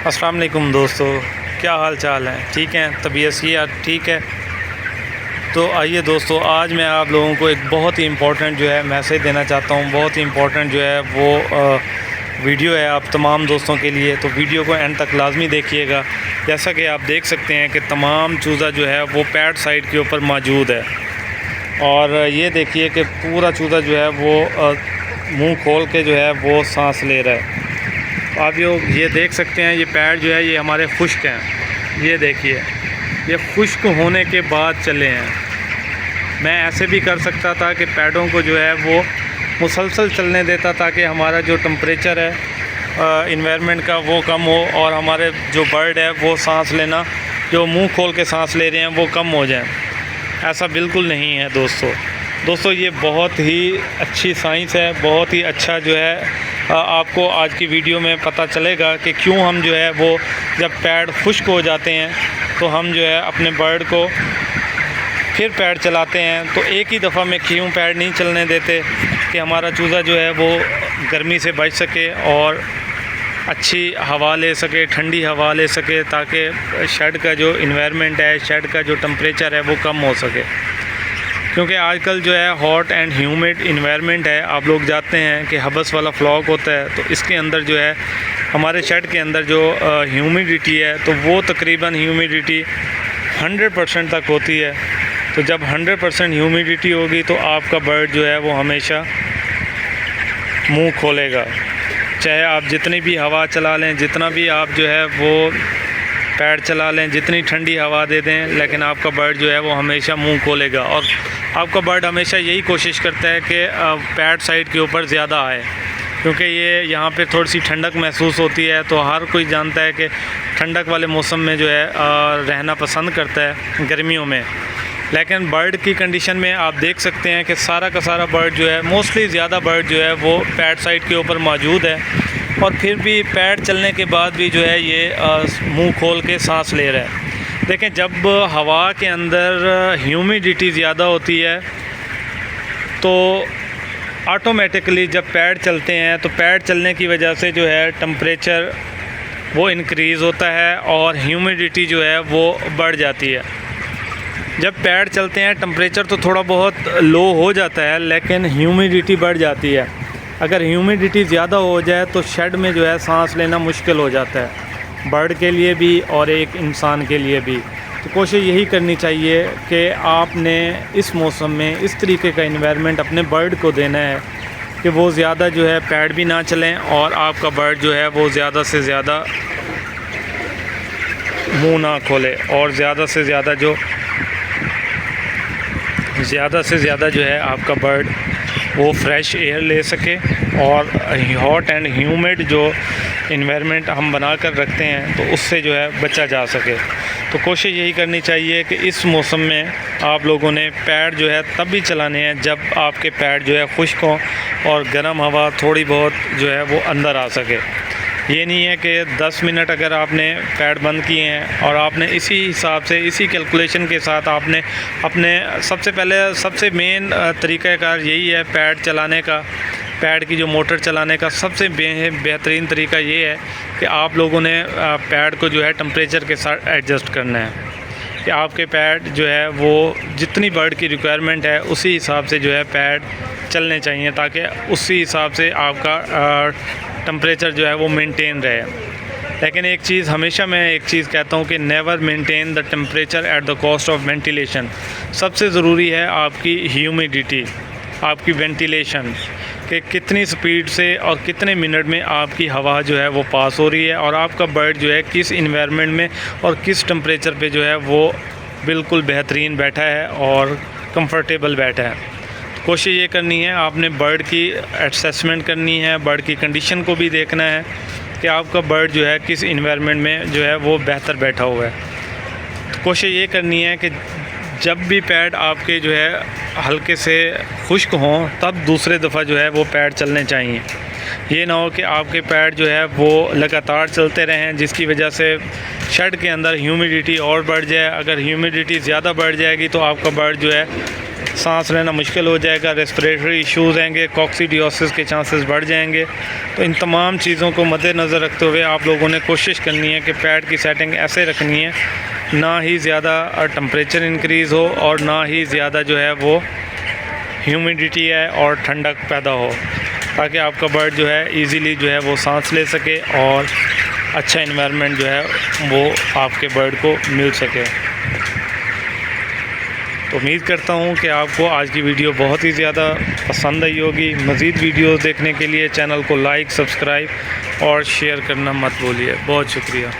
अस्सलाम वालेकुम दोस्तों, क्या हाल चाल है? ठीक हैं? तबीयत सेहत ठीक है? तो आइए दोस्तों, आज मैं आप लोगों को एक बहुत ही इम्पोर्टेंट जो है मैसेज देना चाहता हूँ। बहुत ही इम्पोर्टेंट जो है वो वीडियो है आप तमाम दोस्तों के लिए। तो वीडियो को एंड तक लाजमी देखिएगा। जैसा कि आप देख सकते हैं कि तमाम चूज़ा जो है वो पैड साइड के ऊपर मौजूद है, और ये देखिए कि पूरा चूज़ा जो है वो मुंह खोल के जो है वो सांस ले रहा है। आप ये देख सकते हैं, ये पैड जो है ये हमारे खुश्क हैं। ये देखिए, ये खुश्क होने के बाद चले हैं। मैं ऐसे भी कर सकता था कि पैडों को जो है वो मुसलसल चलने देता ताकि हमारा जो टेम्परेचर है इन्वायरमेंट का वो कम हो, और हमारे जो बर्ड है वो सांस लेना, जो मुंह खोल के सांस ले रहे हैं, वो कम हो जाए। ऐसा बिल्कुल नहीं है दोस्तों, ये बहुत ही अच्छी साइंस है। बहुत ही अच्छा जो है आपको आज की वीडियो में पता चलेगा कि क्यों हम जो है वो जब पैड खुश्क हो जाते हैं तो हम जो है अपने बर्ड को फिर पैड चलाते हैं। तो एक ही दफ़ा में क्यों पैड नहीं चलने देते कि हमारा चूज़ा जो है वो गर्मी से बच सके और अच्छी हवा ले सके, ठंडी हवा ले सके, ताकि शेड का जो इन्वायरमेंट है, शेड का जो टेम्परेचर है वो कम हो सके। क्योंकि आजकल जो है हॉट एंड ह्यूमिड इन्वायरमेंट है। आप लोग जानते हैं कि हबस वाला फ्लॉक होता है, तो इसके अंदर जो है हमारे शेड के अंदर जो ह्यूमिडिटी है, तो वो तकरीबन ह्यूमिडिटी 100% तक होती है। तो जब 100% ह्यूमिडिटी होगी तो आपका बर्ड जो है वो हमेशा मुंह खोलेगा। चाहे आप जितनी भी हवा चला लें, जितना भी आप जो है वो पैड चला लें, जितनी ठंडी हवा दे दें, लेकिन आपका बर्ड जो है वो हमेशा मुंह खोलेगा। और आपका बर्ड हमेशा यही कोशिश करता है कि पैड साइड के ऊपर ज़्यादा आए, क्योंकि ये यहाँ पे थोड़ी सी ठंडक महसूस होती है। तो हर कोई जानता है कि ठंडक वाले मौसम में जो है रहना पसंद करता है गर्मियों में। लेकिन बर्ड की कंडीशन में आप देख सकते हैं कि सारा का सारा बर्ड जो है, मोस्टली ज़्यादा बर्ड जो है वो पैड साइड के ऊपर मौजूद है, और फिर भी पैड चलने के बाद भी जो है ये मुंह खोल के सांस ले रहा है। देखें, जब हवा के अंदर ह्यूमिडिटी ज़्यादा होती है तो ऑटोमेटिकली जब पैड चलते हैं तो पैड चलने की वजह से जो है टेम्परेचर वो इंक्रीज़ होता है और ह्यूमिडिटी जो है वो बढ़ जाती है। जब पैड चलते हैं टेम्परेचर तो थोड़ा बहुत लो हो जाता है, लेकिन ह्यूमिडिटी बढ़ जाती है। अगर ह्यूमिडिटी ज़्यादा हो जाए तो शेड में जो है सांस लेना मुश्किल हो जाता है, बर्ड के लिए भी और एक इंसान के लिए भी। तो कोशिश यही करनी चाहिए कि आपने इस मौसम में इस तरीके का इन्वायरमेंट अपने बर्ड को देना है कि वो ज़्यादा जो है पैड भी ना चलें, और आपका बर्ड जो है वो ज़्यादा से ज़्यादा मुंह ना खोले, और ज़्यादा से ज़्यादा जो है आपका बर्ड वो फ्रेश एयर ले सके, और हॉट एंड ह्यूमिड जो इन्वायरमेंट हम बना कर रखते हैं तो उससे जो है बचा जा सके। तो कोशिश यही करनी चाहिए कि इस मौसम में आप लोगों ने पैड जो है तब भी चलाने हैं जब आपके पैड जो है खुश्क हों और गर्म हवा थोड़ी बहुत जो है वो अंदर आ सके। ये नहीं है कि 10 मिनट अगर आपने पैड बंद किए हैं और आपने इसी हिसाब से, इसी कैलकुलेशन के साथ आपने अपने सबसे मेन तरीक़ाकार यही है पैड चलाने का। पैड की जो मोटर चलाने का सबसे बेहतरीन तरीका ये है कि आप लोगों ने पैड को जो है टेम्परेचर के साथ एडजस्ट करना है, कि आपके पैड जो है वो जितनी बर्ड की रिक्वायरमेंट है उसी हिसाब से जो है पैड चलने चाहिए, ताकि उसी हिसाब से आपका टेम्परेचर जो है वो मेंटेन रहे। लेकिन हमेशा मैं एक चीज़ कहता हूँ कि never maintain the temperature at the cost of ventilation. सबसे ज़रूरी है आपकी ह्यूमिडिटी, आपकी वेंटिलेशन, कि कितनी स्पीड से और कितने मिनट में आपकी हवा जो है वो पास हो रही है, और आपका बर्ड जो है किस इन्वायरमेंट में और किस टेम्परेचर पे जो है वो बिल्कुल बेहतरीन बैठा है और कंफर्टेबल बैठा है। कोशिश ये करनी है, आपने बर्ड की असेसमेंट करनी है, बर्ड की कंडीशन को भी देखना है कि आपका बर्ड जो है किस इन्वायरमेंट में जो है वो बेहतर बैठा हुआ है। तो कोशिश ये करनी है कि जब भी पैड आपके जो है हल्के से खुश्क हों तब दूसरे दफ़ा जो है वो पैड चलने चाहिए। ये ना हो कि आपके पैड जो है वो लगातार चलते रहें, जिसकी वजह से शेड के अंदर ह्यूमिडिटी और बढ़ जाए। अगर ह्यूमिडिटी ज़्यादा बढ़ जाएगी तो आपका बर्ड जो है सांस लेना मुश्किल हो जाएगा, रेस्पिरेटरी इश्यूज़ आएंगे, कॉक्सीडियोसिस के चांसेस बढ़ जाएंगे। तो इन तमाम चीज़ों को मद्देनज़र रखते हुए आप लोगों ने कोशिश करनी है कि पैड की सेटिंग ऐसे रखनी है, ना ही ज़्यादा टेम्परेचर इंक्रीज़ हो और ना ही ज़्यादा जो है वो ह्यूमिडिटी है और ठंडक पैदा हो, ताकि आपका बर्ड जो है इजीली जो है वो सांस ले सके और अच्छा इन्वायरमेंट जो है वो आपके बर्ड को मिल सके। तो उम्मीद करता हूँ कि आपको आज की वीडियो बहुत ही ज़्यादा पसंद आई होगी। मज़ीद वीडियोस देखने के लिए चैनल को लाइक, सब्सक्राइब और शेयर करना मत भूलिए। बहुत शुक्रिया।